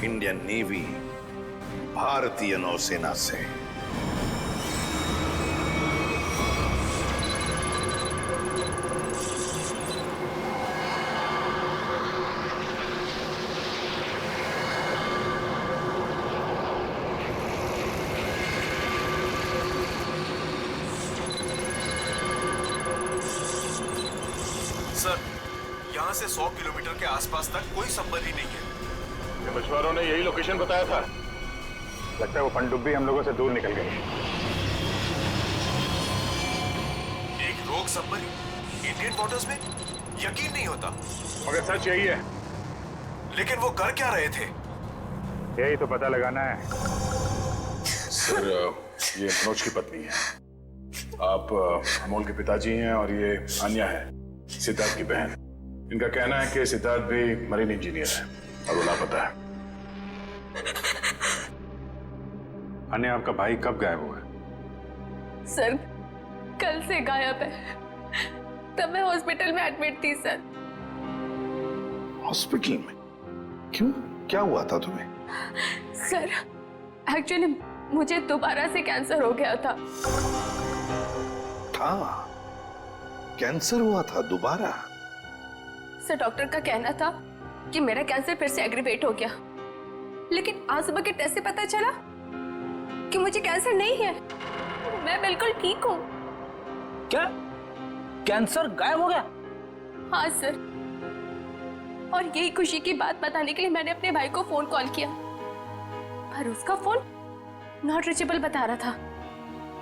Indian navy, भारतीय नौसेना से। सर, यहाँ से 100 किलोमीटर के आसपास तक कोई संबंध ही नहीं है। ये मछुआरों ने यही लोकेशन बताया था। लगता है वो पनडुब्बी हम लोगों से दूर निकल गई। एक रोग सबमरीन इंडियन वाटर्स में? यकीन नहीं होता। मगर सच यही है। लेकिन वो कर क्या रहे थे? यही तो पता लगाना है। सर, ये मनोज की पत्नी है। आप अमोल के पिताजी हैं और ये अन्या है, सिद्धार्थ की बहन। इनका कहना है कि सिद्धार्थ भी मरीन इंजीनियर है और वो लापता है। अन्या, आपका भाई कब गायब हुआ है? सर, कल से गायब है। तब मैं हॉस्पिटल में एडमिट थी सर। हॉस्पिटल में? क्यों, क्या हुआ था तुम्हें? सर, एक्चुअली मुझे दोबारा से कैंसर हो गया था। कैंसर हुआ था दोबारा? सर, डॉक्टर का कहना था कि मेरा कैंसर फिर से एग्रीवेट हो गया, लेकिन आज सुबह के टेस्ट से पता चला कि मुझे कैंसर नहीं है। मैं बिल्कुल ठीक हूँ। क्या? कैंसर गायब हो गया? हाँ सर, और यही खुशी की बात बताने के लिए मैंने अपने भाई को फोन कॉल किया, पर उसका फोन नॉट रीचेबल बता रहा था।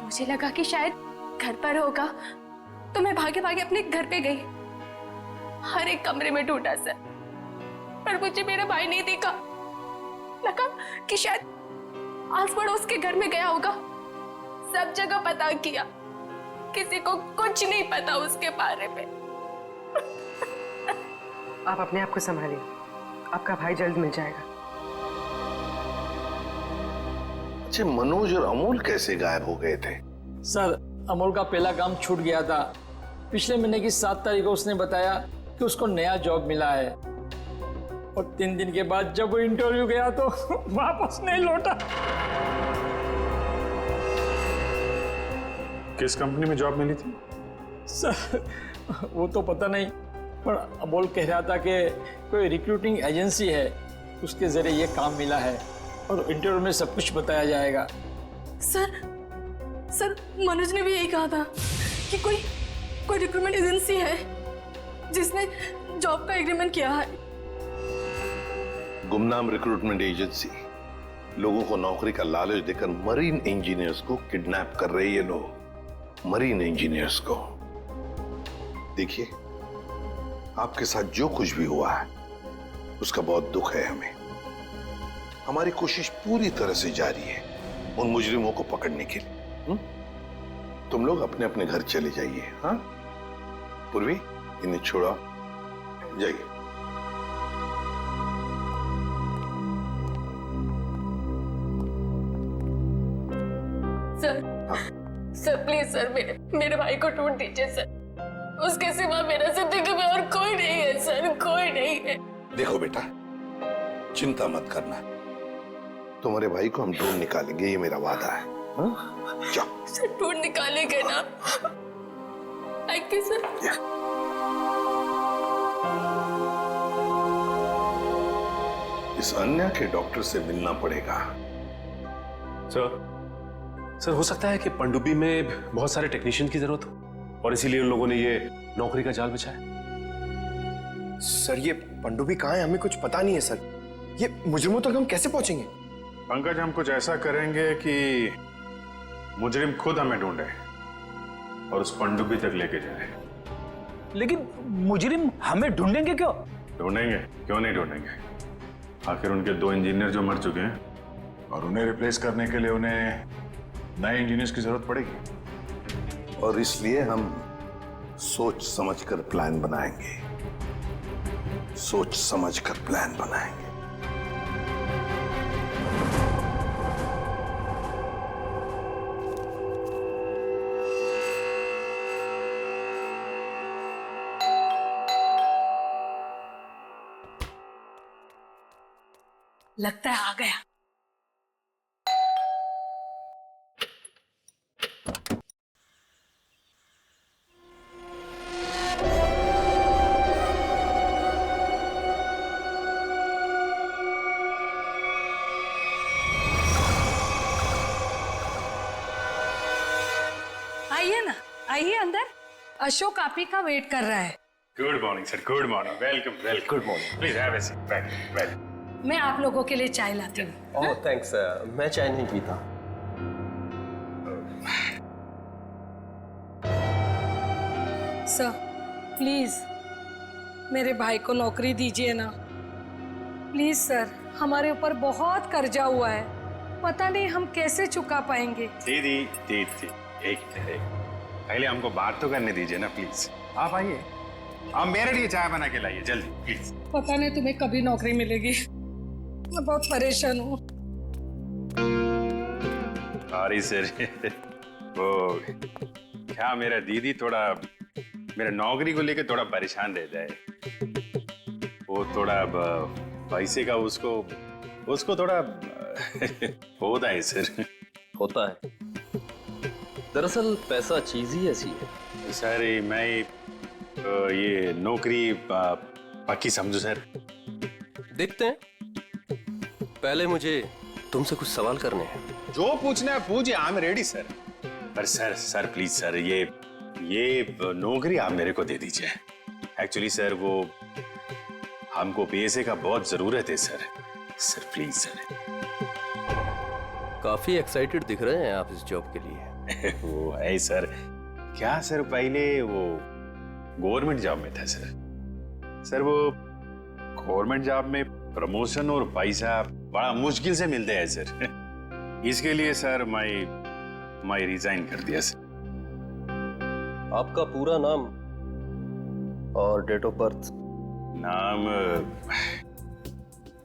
मुझे लगा कि शायद घर पर होगा, तो मैं भागे भागे अपने घर पे गई। हर एक कमरे में ढूंढा सर, पर मुझे मेरा भाई नहीं दिखा। लगा कि शायद आस पड़ोस के घर में गया होगा। सब जगह पता किया, किसी को कुछ नहीं पता उसके बारे में। आप अपने आप को संभालिए, आपका भाई जल्द मिल जाएगा। अच्छा, मनोज और अमोल कैसे गायब हो गए थे? सर, अमोल का पहला काम छूट गया था। पिछले महीने की 7 तारीख को उसने बताया कि उसको नया जॉब मिला है, और 3 दिन के बाद जब वो इंटरव्यू गया तो वापस नहीं लौटा। किस कंपनी में जॉब मिली थी? सर, वो तो पता नहीं, पर अमोल कह रहा था कि कोई रिक्रूटिंग एजेंसी है, उसके जरिए ये काम मिला है और इंटरव्यू में सब कुछ बताया जाएगा। सर, मनोज ने भी यही कहा था कि कोई रिक्रूटमेंट एजेंसी है जिसने जॉब का एग्रीमेंट किया है। गुमनाम रिक्रूटमेंट एजेंसी लोगों को नौकरी का लालच देकर मरीन इंजीनियर्स को किडनैप कर रहे हैं। ये लोग मरीन इंजीनियर्स को। देखिए, आपके साथ जो कुछ भी हुआ है उसका बहुत दुख है हमें। हमारी कोशिश पूरी तरह से जारी है उन मुजरिमों को पकड़ने के लिए। तुम लोग अपने अपने घर चले जाइए। हाँ पूर्वी, इन्हें छोड़ो, जाइए। सर प्लीज सर, मेरे भाई को ढूंढ दीजिए सर। उसके सिवा मेरा जिंदगी में और कोई नहीं है सर, कोई नहीं है। देखो बेटा, चिंता मत करना, तुम्हारे भाई को हम ढूंढ निकालेंगे, ये मेरा वादा है। जाओ सर, ढूंढ निकालेंगे ना? Thank you sir. इस अन्या के डॉक्टर से मिलना पड़ेगा। सर, हो सकता है कि पनडुब्बी में बहुत सारे टेक्नीशियन की जरूरत हो और इसीलिए उन लोगों ने ये नौकरी का जाल बिछाया। सर, ये पनडुब्बी कहाँ है हमें कुछ पता नहीं है सर। ये मुजरिमों तक हम कैसे पहुंचेंगे? पंकज, हम कुछ ऐसा करेंगे कि मुजरिम खुद हमें ढूंढे और उस पनडुब्बी तक लेके जाए। लेकिन मुजरिम हमें ढूंढेंगे क्यों? ढूंढेंगे, क्यों नहीं ढूंढेंगे। आखिर उनके 2 इंजीनियर जो मर चुके हैं और उन्हें रिप्लेस करने के लिए उन्हें नए इंजीनियर्स की जरूरत पड़ेगी। और इसलिए हम सोच समझकर प्लान बनाएंगे, सोच समझकर प्लान बनाएंगे। लगता है आ गया। आइए ना, आइए अंदर। अशोक आप ही का वेट कर रहा है। Good morning sir, good morning, welcome welcome. Good morning, please have a seat, welcome. मैं आप लोगों के लिए चाय लाती हूँ। ओह थैंक्स, मैं चाय नहीं पीता। सर प्लीज मेरे भाई को नौकरी दीजिए ना, प्लीज सर। हमारे ऊपर बहुत कर्जा हुआ है, पता नहीं हम कैसे चुका पाएंगे। दीदी एक पहले हमको बात तो करने दीजिए ना प्लीज। आप आइए, आप मेरे लिए चाय बना के लाइए जल्दी प्लीज। पता नहीं तुम्हें कभी नौकरी मिलेगी, मैं बहुत परेशान हूँ। सॉरी सर, वो क्या मेरा दीदी थोड़ा मेरा नौकरी को लेकर थोड़ा परेशान रहता है। वो थोड़ा पैसे का उसको थोड़ा होता है सर। होता है, दरअसल पैसा चीज ही ऐसी है। सर मैं ये नौकरी पक्की समझू सर। देखते हैं, पहले मुझे तुमसे कुछ सवाल करने हैं। जो पूछना है पूछिए, आई एम रेडी सर। पर सर प्लीज सर, ये नौकरी आप मेरे को दे दीजिए। एक्चुअली सर वो हमको पैसे का बहुत जरूरत है सर प्लीज सर। काफी एक्साइटेड दिख रहे हैं आप इस जॉब के लिए। वो है सर, क्या सर पहले वो गवर्नमेंट जॉब में था सर वो गवर्नमेंट जॉब में प्रमोशन और पैसा बड़ा मुश्किल से मिलते हैं सर। इसके लिए सर मैं रिजाइन कर दिया सर। आपका पूरा नाम और डेट ऑफ बर्थ? नाम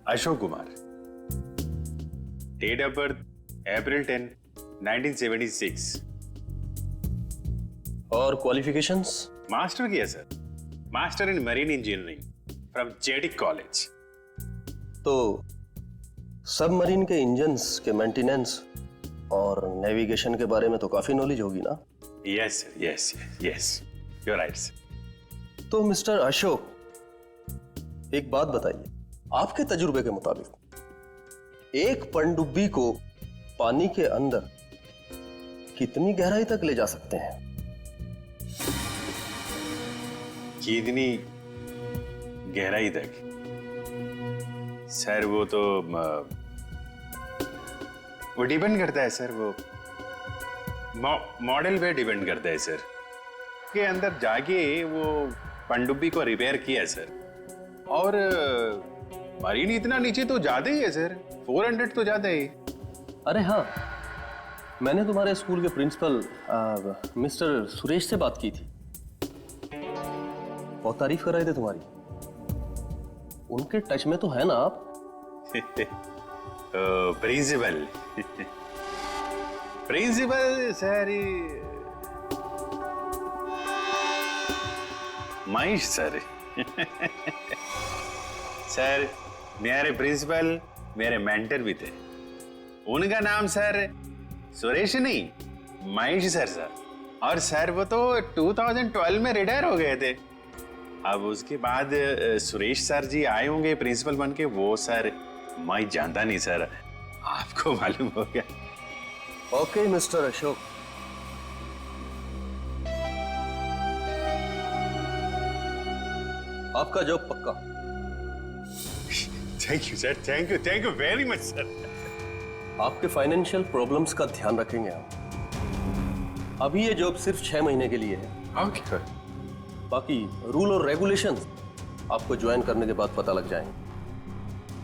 Ashok Kumar, date of birth April 10, 1976। और क्वालिफिकेशंस? मास्टर किया sir, master in marine engineering from जेटिक कॉलेज। तो सबमरीन के इंजन्स के मेंटेनेंस और नेविगेशन के बारे में तो काफी नॉलेज होगी ना? Yes sir, yes you are right sir. तो मिस्टर अशोक, एक बात बताइए, आपके तजुर्बे के मुताबिक एक पनडुब्बी को पानी के अंदर कितनी गहराई तक ले जा सकते हैं? कितनी गहराई तक? सर वो तो वो डिपेंड करता है सर, वो मॉडल पे डिपेंड करता है सर। के अंदर जाके वो पनडुब्बी को रिपेयर किया सर। और मरीन इतना नीचे तो ज्यादा ही है सर, 400 तो ज्यादा ही। अरे हाँ, मैंने तुम्हारे स्कूल के प्रिंसिपल मिस्टर सुरेश से बात की थी, बहुत तारीफ कर रहे थे तुम्हारी। उनके टच में तो है ना आप? Principal principal sir Mahesh sir. Sir मेरे प्रिंसिपल मेरे मेंटर भी थे, उनका नाम सर सुरेश नहीं महेश सर। और सर वो तो 2012 में रिटायर हो गए थे। अब उसके बाद सुरेश सर जी आए होंगे प्रिंसिपल बन के। वो सर मैं जानता नहीं सर, आपको मालूम हो गया। ओके मिस्टर अशोक, आपका जॉब पक्का। Thank you sir, thank you very much sir. आपके फाइनेंशियल प्रॉब्लम्स का ध्यान रखेंगे हम। अभी ये जॉब सिर्फ 6 महीने के लिए है। ओके। बाकी रूल और रेगुलेशंस आपको ज्वाइन करने के बाद पता लग जाएंगे।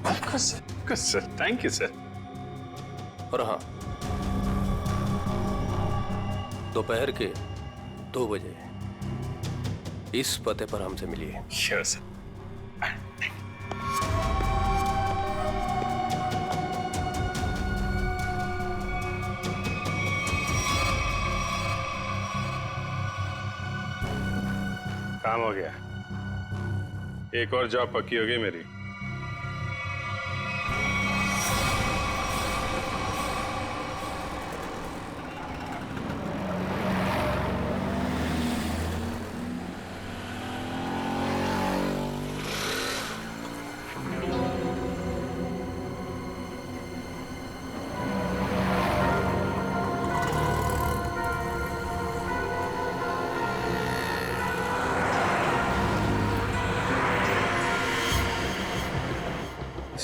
Of course sir, thank you sir. और हाँ, दोपहर के 2 बजे इस पते पर हमसे मिलिए। Sure sir. काम हो गया, एक और जॉब पक्की हो गई मेरी।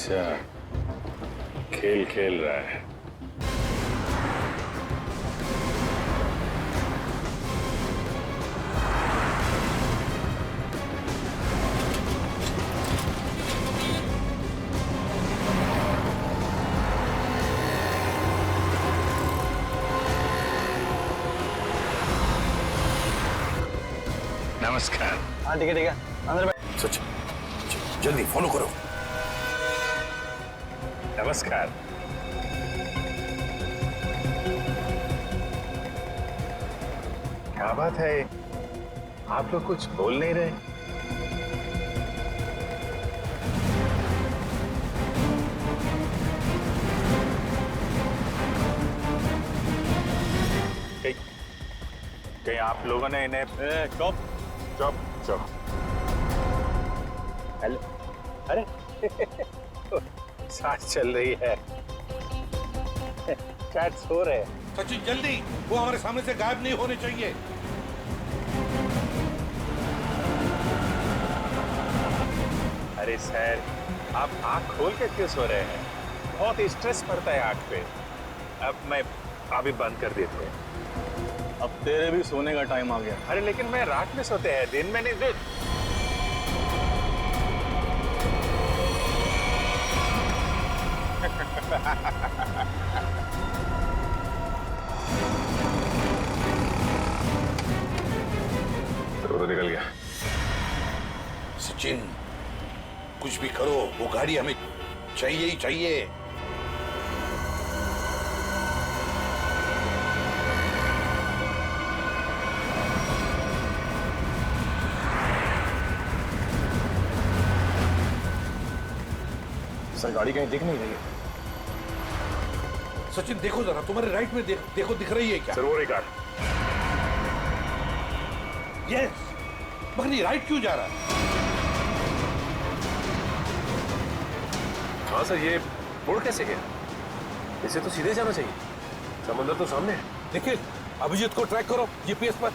अच्छा, खेल खेल रहा है। नमस्कार। हाँ ठीक है अंदर बैठ। सच, जल्दी फॉलो करो। नमस्कार। क्या बात है, आप लोग कुछ बोल नहीं रहे? कहीं आप लोगों ने इन्हें चुप चुप चुप। हेलो, अरे सांस चल रही है, चैट हो रहे हैं। सचिन जल्दी, वो हमारे सामने से गायब नहीं होने चाहिए। अरे सर, आप आंख खोल के क्यों सो रहे हैं? बहुत स्ट्रेस पड़ता है आंख पे। अब मैं अभी बंद कर देते हैं। अब तेरे भी सोने का टाइम आ गया। अरे लेकिन मैं रात में सोते हैं, दिन में नहीं। तो निकल गया। सचिन, कुछ भी करो, वो गाड़ी हमें चाहिए ही चाहिए। सर गाड़ी कहीं दिख नहीं रही है। सचिन देखो जरा, तुम्हारे राइट में देखो दिख रही है क्या? सर वो रिकॉर्ड। यस, मगर ये राइट क्यों जा रहा है? हाँ सर, ये मुड़ कैसे गया? इसे तो सीधे जाना चाहिए, समंदर तो सामने है। निखिल, अभिजीत को ट्रैक करो जीपीएस पर।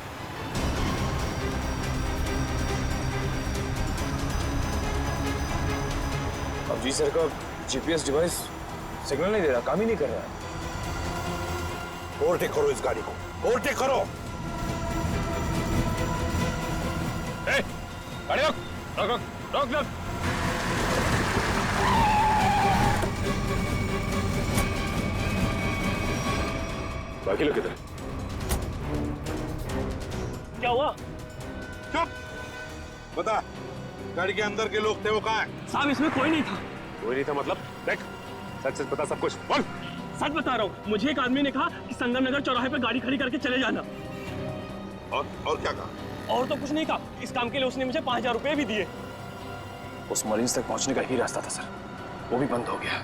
अब जी सर का जीपीएस डिवाइस सिग्नल नहीं दे रहा, काम ही नहीं कर रहा है। ओवरटेक करो इस गाड़ी को, ओवरटेक करो। गाड़ी रोक रोक रोक रोक रोक। बाकी लोग किधर? क्या हुआ? चुप, बता, गाड़ी के अंदर के लोग थे वो कहाँ हैं? साहब इसमें कोई नहीं था। कोई नहीं था मतलब? देख, सच सच बता सब कुछ, बोल। सच बता रहा हूँ, मुझे एक आदमी ने कहा कि संगम नगर चौराहे पे गाड़ी खड़ी करके चले जाना। और क्या कहा? और तो कुछ नहीं कहा। इस काम के लिए उसने मुझे 5000 रुपए भी दिए। उस मरीज तक पहुंचने का ही रास्ता था सर, वो भी बंद हो गया।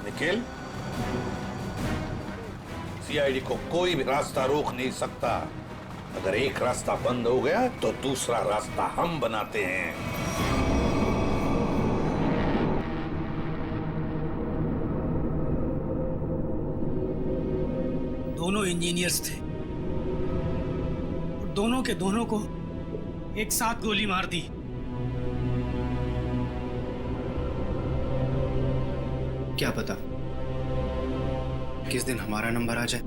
निखिल, सीआईडी को कोई भी रास्ता रोक नहीं सकता। अगर एक रास्ता बंद हो गया तो दूसरा रास्ता हम बनाते हैं। दोनों इंजीनियर्स थे, दोनों के दोनों को एक साथ गोली मार दी। क्या पता किस दिन हमारा नंबर आ जाए।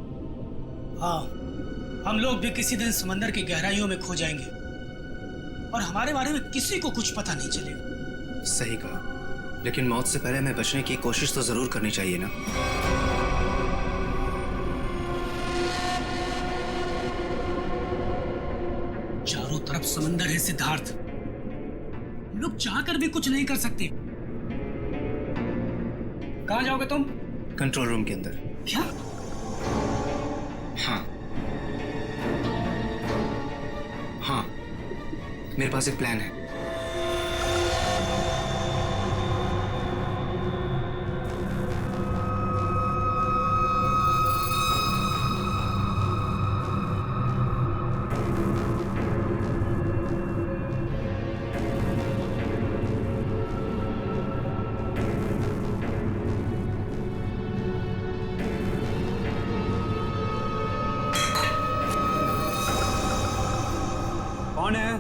हाँ, हम लोग भी किसी दिन समंदर की गहराइयों में खो जाएंगे और हमारे बारे में किसी को कुछ पता नहीं चलेगा। सही कहा, लेकिन मौत से पहले हमें बचने की कोशिश तो जरूर करनी चाहिए ना। चारों तरफ समंदर है सिद्धार्थ, हम लोग चाहकर भी कुछ नहीं कर सकते। कहाँ जाओगे तुम? कंट्रोल रूम के अंदर। क्या? हाँ हाँ, मेरे पास एक प्लान है। कौन है?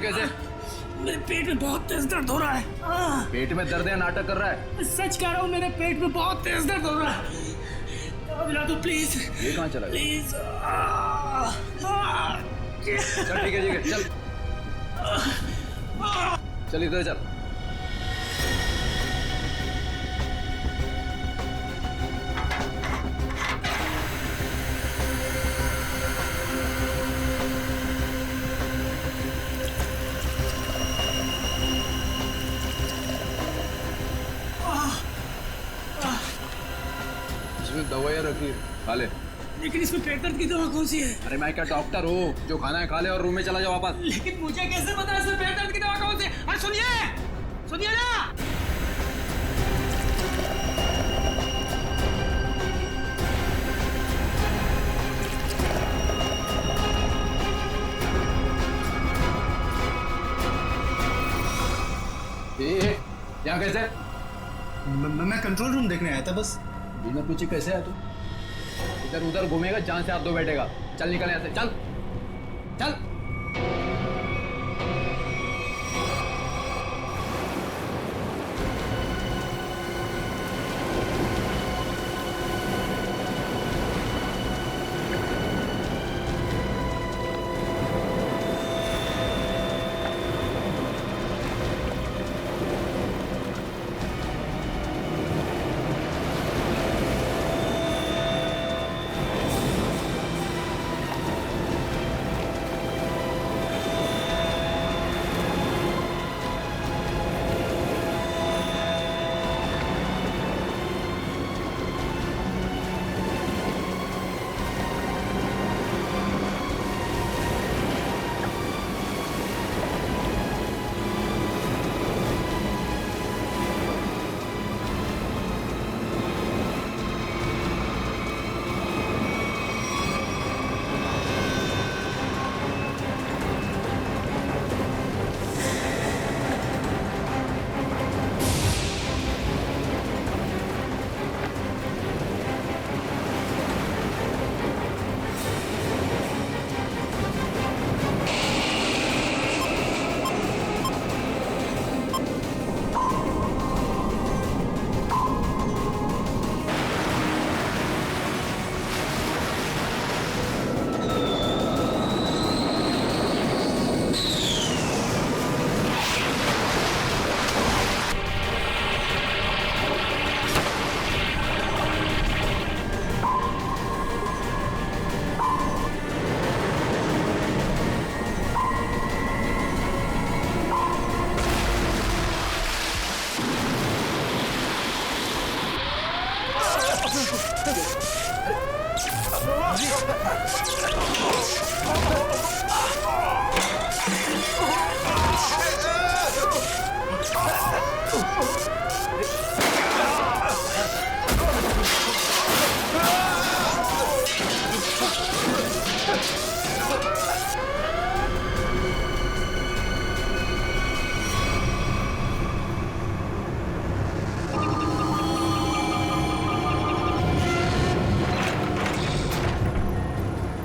कैसे? मेरे पेट में बहुत तेज दर्द हो रहा है। पेट में दर्द है, नाटक कर रहा है? सच कह रहा हूँ, मेरे पेट में बहुत तेज दर्द हो रहा है। दवा दिला दो प्लीज। ये कहाँ चला गया? प्लीज। चल ठीक है चल चल इधर चल। इसमें दवाइयाँ रखी, खा ले। लेकिन इसमें पेट दर्द की दवा कौन सी है? अरे मैं क्या डॉक्टर हूँ? जो खाना है खा ले और रूम में चला जा वापस। लेकिन मुझे कैसे पता है इसमें पेट दर्द की दवा कौन सी है? अरे सुनिए, सुनिए ना। यहाँ कैसे? मैं कंट्रोल रूम देखने आया था बस। बिना पूछे कैसे है तू? इधर उधर घूमेगा, जहां से हाथ धो बैठेगा। चल निकल यहाँ से, चल चल।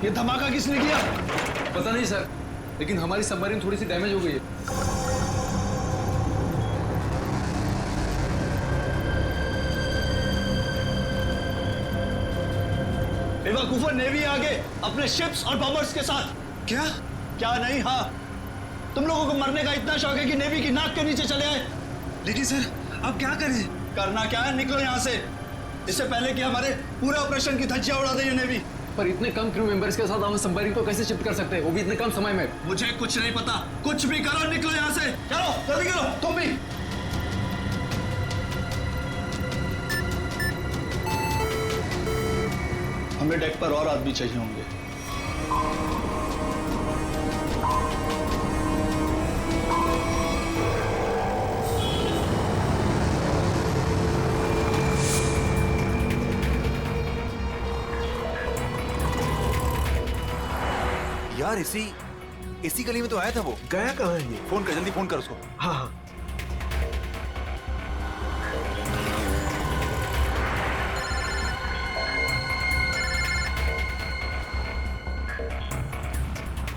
ये धमाका किसने किया? पता नहीं सर, लेकिन हमारी सबमरीन थोड़ी सी डैमेज हो गई है। बेवकूफों, नेवी आगे अपने शिप्स और बॉम्बर्स के साथ। क्या क्या नहीं? हाँ, तुम लोगों को मरने का इतना शौक है कि नेवी की नाक के नीचे चले आए। लेकिन सर अब क्या करें? करना क्या है, निकलो यहाँ से, इससे पहले कि हमारे पूरे ऑपरेशन की धज्जियां उड़ा दे ये नेवी। पर इतने कम क्रू मेंबर्स के साथ हम सबमरीन को कैसे शिफ्ट कर सकते हैं, वो भी इतने कम समय में? मुझे कुछ नहीं पता, कुछ भी करो, निकलो यहाँ से। चलो जल्दी करो, तुम भी। हमें डेक पर और आदमी चाहिए होंगे। यार इसी गली में तो आया था वो। गया कहाँ है ये? फोन कर, जल्दी फोन कर उसको। हाँ हाँ।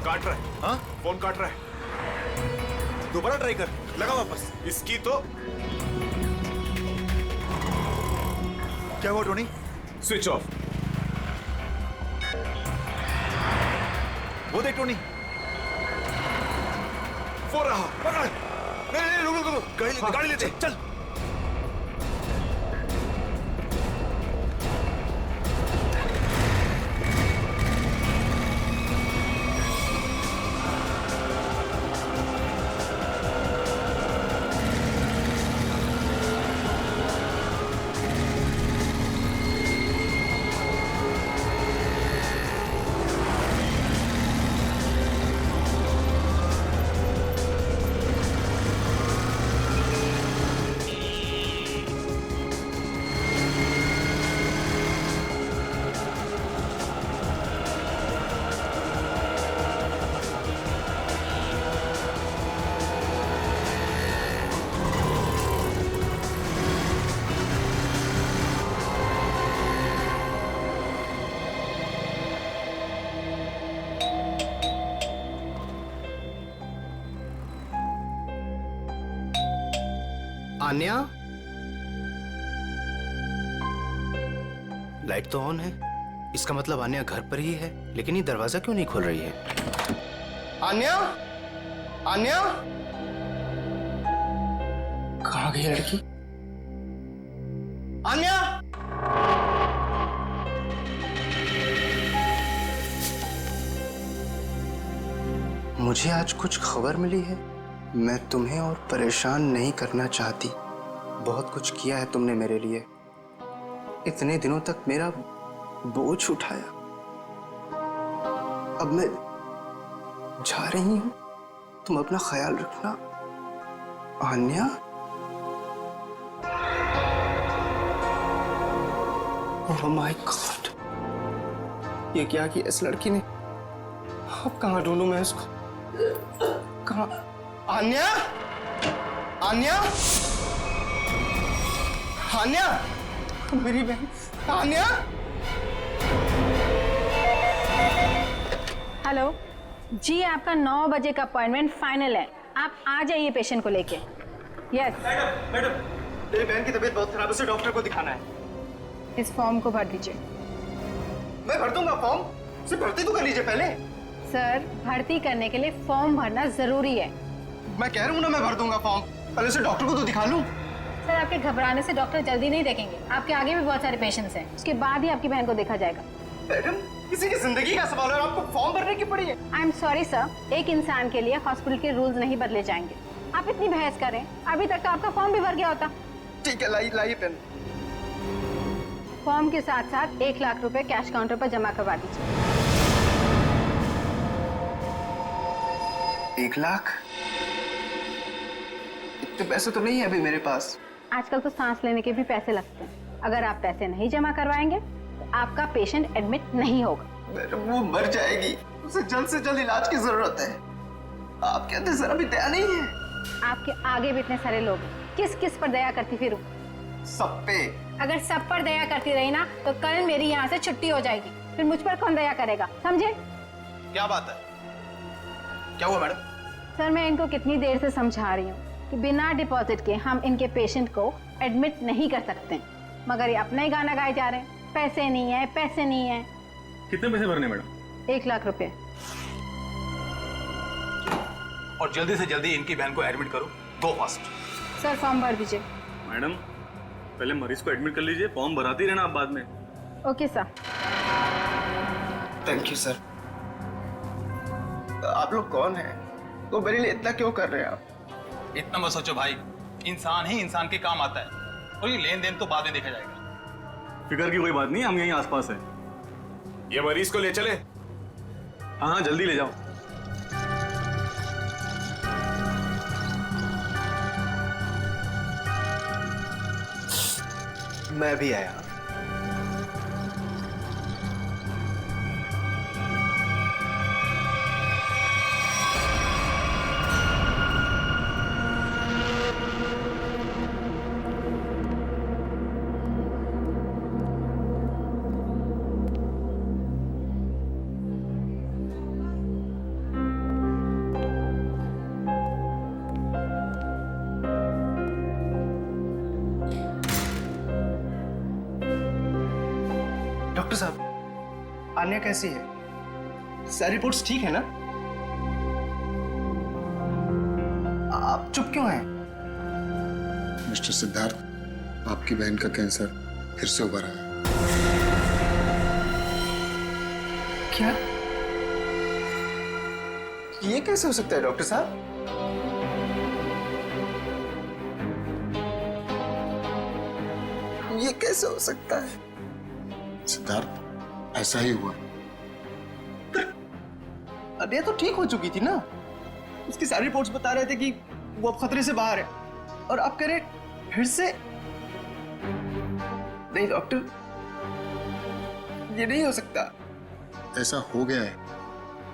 काट रहा है। हाँ, फोन काट रहा है। दोबारा ट्राई कर, लगा वापस। इसकी तो क्या हुआ टोनी? Switch off. वो देख टोनी, वो रहा। पकड़। नहीं रुक, गाड़ी लेते चल। आन्या, लाइट तो ऑन है, इसका मतलब आन्या घर पर ही है, लेकिन ये दरवाजा क्यों नहीं खोल रही है? आन्या, आन्या, कहाँ गई लड़की? आन्या, मुझे आज कुछ खबर मिली है। मैं तुम्हें और परेशान नहीं करना चाहती। बहुत कुछ किया है तुमने मेरे लिए, इतने दिनों तक मेरा बोझ उठाया। अब मैं जा रही हूं, तुम अपना ख्याल रखना आन्या। ओह माय गॉड, ये क्या किया इस लड़की ने? अब कहाँ ढूंढूं मैं इसको? कहाँ? आन्या, आन्या, आन्या, मेरी बहन आन्या। हेलो जी, आपका 9 बजे का अपॉइंटमेंट फाइनल है। आप आ जाइए पेशेंट को लेके। यस मैडम, मेरी बहन की तबीयत बहुत खराब है, उसे डॉक्टर को दिखाना है। इस फॉर्म को भर दीजिए। मैं भर दूंगा फॉर्म, सिर्फ भर्ती तो कर लीजिए पहले। सर, भर्ती करने के लिए फॉर्म भरना जरूरी है। मैं कह रहा हूँ ना, मैं भर दूंगा फॉर्म, पहले से डॉक्टर को तो दिखा लूं। सर, आपके घबराने से डॉक्टर जल्दी नहीं देखेंगे। आपके आगे भी बहुत सारे पेशेंट्स हैं, उसके बाद ही आपकी बहन को देखा जाएगा। मैडम, किसी की जिंदगी का सवाल है और आपको फॉर्म भरने की पड़ी है। आई एम सॉरी सर, एक इंसान के लिए हॉस्पिटल के रूल्स नहीं बदले जाएंगे। आप इतनी बहस करें, अभी तक तो आपका फॉर्म भी भर गया होता। ठीक है, लाइए पेन। फॉर्म के साथ साथ 1 लाख रुपए कैश काउंटर पर जमा करवा दीजिए। 1 लाख? इतने पैसे तो नहीं है अभी मेरे पास। आजकल तो सांस लेने के भी पैसे लगते हैं। अगर आप पैसे नहीं जमा करवाएंगे तो आपका पेशेंट एडमिट नहीं होगा। मैडम, वो मर जाएगी, उसे जल्द से जल्द इलाज की जरूरत है। आप कहते जरा भी दया नहीं है? आपके आगे भी इतने सारे लोग हैं, किस किस पर दया करती फिरूं? सब पे। अगर सब पर दया करती रही ना तो कल मेरी यहाँ से छुट्टी हो जाएगी, फिर मुझ पर कौन दया करेगा, समझे? क्या बात है? क्या हुआ मैडम? सर, मैं इनको कितनी देर से समझा रही हूँ कि बिना डिपॉजिट के हम इनके पेशेंट को एडमिट नहीं कर सकते, मगर ये अपना ही गाना गाए जा रहे हैं। पैसे नहीं है, पैसे नहीं है। कितने पैसे भरने मैडम? 1 लाख रुपए। और जल्दी से जल्दी इनकी बहन को एडमिट करो, गो फास्ट। सर, फॉर्म भर दीजिए। मैडम, पहले मरीज को एडमिट कर लीजिए, फॉर्म भराती रहना आप बाद में। Okay sir. Thank you sir. आप लोग कौन हैं? तो मेरे लिए इतना क्यों कर रहे हैं आप? इतना मत सोचो भाई, इंसान ही इंसान के काम आता है, और ये लेन देन तो बाद में देखा जाएगा। फिक्र की कोई बात नहीं, हम यहीं आसपास हैं। ये मरीज को ले चले। हाँ, जल्दी ले जाओ। मैं भी आया। डॉक्टर साहब, आन्या कैसी है? सारी रिपोर्ट्स ठीक है ना? आप चुप क्यों हैं? मिस्टर सिद्धार्थ, आपकी बहन का कैंसर फिर से उभरा है। क्या? ये कैसे हो सकता है डॉक्टर साहब? ये कैसे हो सकता है? सिद्धार्थ, ऐसा ही हुआ। अरे तो ठीक हो चुकी थी ना, उसकी सारी रिपोर्ट्स बता रहे थे कि वो अब खतरे से बाहर है, और आप कह रहे फिर से? नहीं डॉक्टर, ये नहीं हो सकता। ऐसा हो गया है।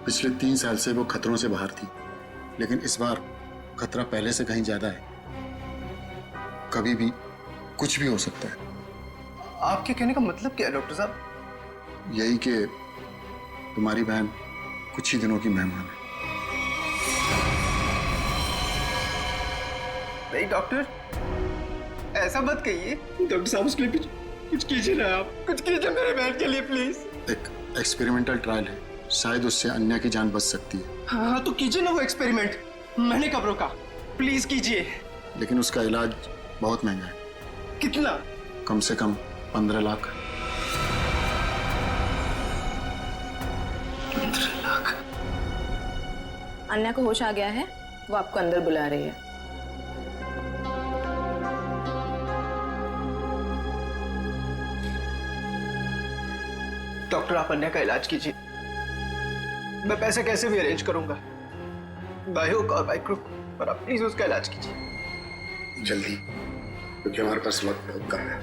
पिछले 3 साल से वो खतरों से बाहर थी, लेकिन इस बार खतरा पहले से कहीं ज्यादा है। कभी भी कुछ भी हो सकता है। आपके कहने का मतलब क्या है डॉक्टर साहब? यही कि तुम्हारी बहन कुछ ही दिनों की मेहमान है। नहीं डॉक्टर, ऐसा मत कहिए। डॉक्टर साहब, उसके लिए कुछ कीजिए ना, आप कुछ कीजिए मेरे बहन के लिए प्लीज। एक एक्सपेरिमेंटल ट्रायल है, शायद उससे अन्या की जान बच सकती है। हाँ तो कीजिए ना वो एक्सपेरिमेंट, मैंने कब रोका? प्लीज कीजिए। लेकिन उसका इलाज बहुत महंगा है। कितना? कम से कम 15 लाख। 15 लाख? अन्या को होश आ गया है, वो आपको अंदर बुला रही है। डॉक्टर, आप अन्या का इलाज कीजिए। मैं पैसे कैसे भी अरेंज करूंगा, बाय हुक और बाय क्रुक, पर आप प्लीज उसका इलाज कीजिए जल्दी, क्योंकि हमारे पास वक्त बहुत कम है।